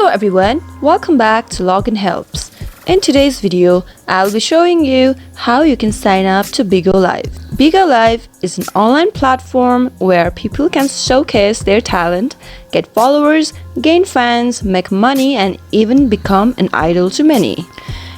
Hello everyone, welcome back to Login Helps. In today's video, I'll be showing you how you can sign up to Bigo Live. Bigo Live is an online platform where people can showcase their talent, get followers, gain fans, make money, and even become an idol to many.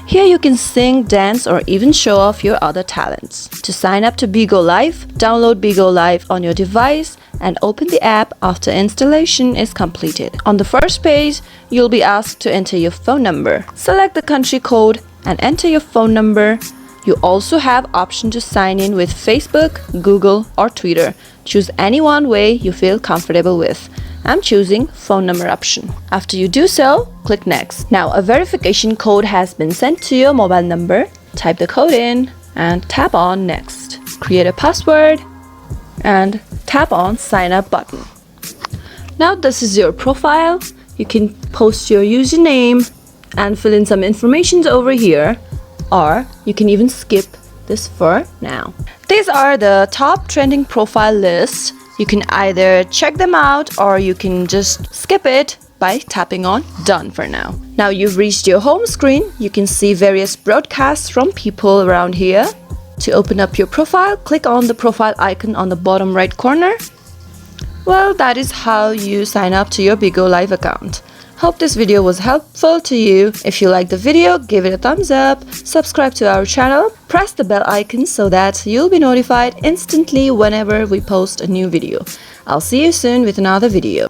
Here you can sing, dance, or even show off your other talents. To sign up to Bigo Live, download Bigo Live on your device and open the app after installation is completed. On the first page, you'll be asked to enter your phone number. Select the country code and enter your phone number. You also have option to sign in with Facebook, Google, or Twitter. Choose any one way you feel comfortable with. I'm choosing phone number option. After you do so, click next. Now a verification code has been sent to your mobile number. Type the code in and tap on next. Create a password and tap on sign up button. Now this is your profile. You can post your username and fill in some information over here, or you can even skip this for now. These are the top trending profile lists. You can either check them out or you can just skip it by tapping on done for now. Now you've reached your home screen. You can see various broadcasts from people around here. To open up your profile, click on the profile icon on the bottom right corner. Well, that is how you sign up to your Bigo Live account. Hope this video was helpful to you. If you liked the video, give it a thumbs up, subscribe to our channel, press the bell icon so that you'll be notified instantly whenever we post a new video. I'll see you soon with another video.